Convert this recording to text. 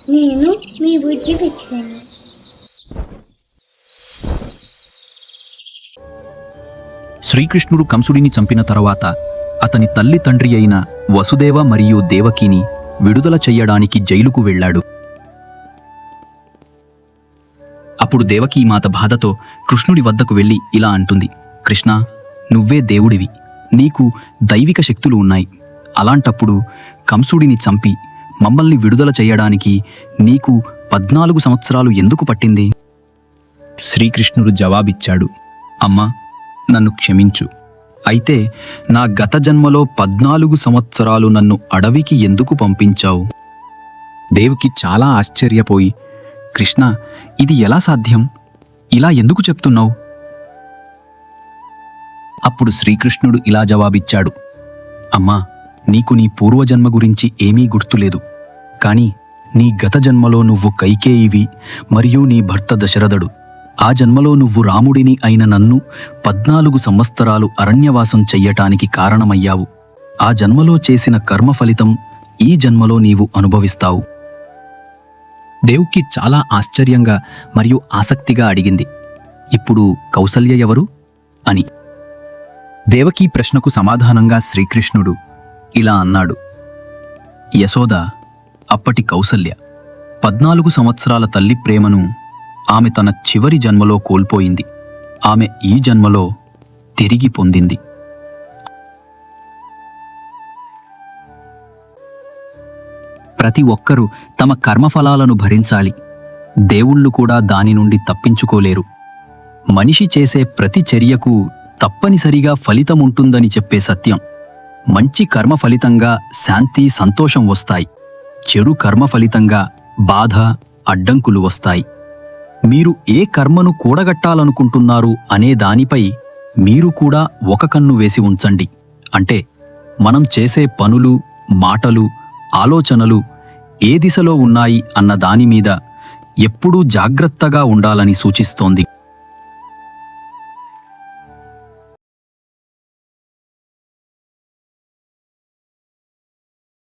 నేను మీ బుద్ధి పెట్టాను. శ్రీకృష్ణుడు కంసుడిని చంపిన తరువాత అతని తల్లి తండ్రి అయిన వసుదేవ మరియు దేవకిని విడుదల చెయ్యడానికి జైలుకు వెళ్ళాడు. అప్పుడు దేవకీమాత బాధతో కృష్ణుడి వద్దకు వెళ్ళి ఇలా అంటుంది, కృష్ణ, నువ్వే దేవుడివి, నీకు దైవిక శక్తులు ఉన్నాయి. అలాంటప్పుడు కంసుడిని చంపి మమ్మల్ని విడుదల చెయ్యడానికి నీకు 14 సంవత్సరాలు ఎందుకు పట్టింది? శ్రీకృష్ణుడు జవాబిచ్చాడు, అమ్మా, నన్ను క్షమించు. అయితే నా గత జన్మలో 14 సంవత్సరాలు నన్ను అడవికి ఎందుకు పంపించావు? దేవకి చాలా ఆశ్చర్యపోయి, కృష్ణ, ఇది ఎలా సాధ్యం? ఇలా ఎందుకు చెప్తున్నావు? అప్పుడు శ్రీకృష్ణుడు ఇలా జవాబిచ్చాడు, అమ్మా, నీకు నీ పూర్వజన్మ గురించి ఏమీ గుర్తులేదు. కాని నీ గత జన్మలో నువ్వు కైకేయివి మరియు నీ భర్త దశరథుడు. ఆ జన్మలో నువ్వు రాముడిని అయిన నన్ను 14 సంవత్సరాలు అరణ్యవాసం చెయ్యటానికి కారణమయ్యావు. ఆ జన్మలో చేసిన కర్మ ఫలితం ఈ జన్మలో నీవు అనుభవిస్తావు. దేవ్కి చాలా ఆశ్చర్యంగా మరియు ఆసక్తిగా అడిగింది, ఇప్పుడు కౌసల్య ఎవరు అని. దేవకీ ప్రశ్నకు సమాధానంగా శ్రీకృష్ణుడు ఇలా అన్నాడు, యశోద అప్పటి కౌసల్య. 14 సంవత్సరాల తల్లి ప్రేమను ఆమె తన చివరి జన్మలో కోల్పోయింది. ఆమె ఈ జన్మలో తిరిగి పొందింది. ప్రతి ఒక్కరూ తమ కర్మఫలాలను భరించాలి. దేవుళ్ళు కూడా దాని నుండి తప్పించుకోలేరు. మనిషి చేసే ప్రతి చర్యకు తప్పనిసరిగా ఫలితముంటుందని చెప్పే సత్యం. మంచి కర్మ ఫలితంగా శాంతి, సంతోషం వస్తాయి. చెడు కర్మ ఫలితంగా బాధ, అడ్డంకులు వస్తాయి. మీరు ఏ కర్మను కూడగట్టాలనుకుంటున్నారు అనే దానిపై మీరు కూడా ఒక కన్ను వేసి ఉంచండి. అంటే మనం చేసే పనులు, మాటలు, ఆలోచనలు ఏ దిశలో ఉన్నాయి అన్న దానిమీద ఎప్పుడూ జాగ్రత్తగా ఉండాలని సూచిస్తోంది.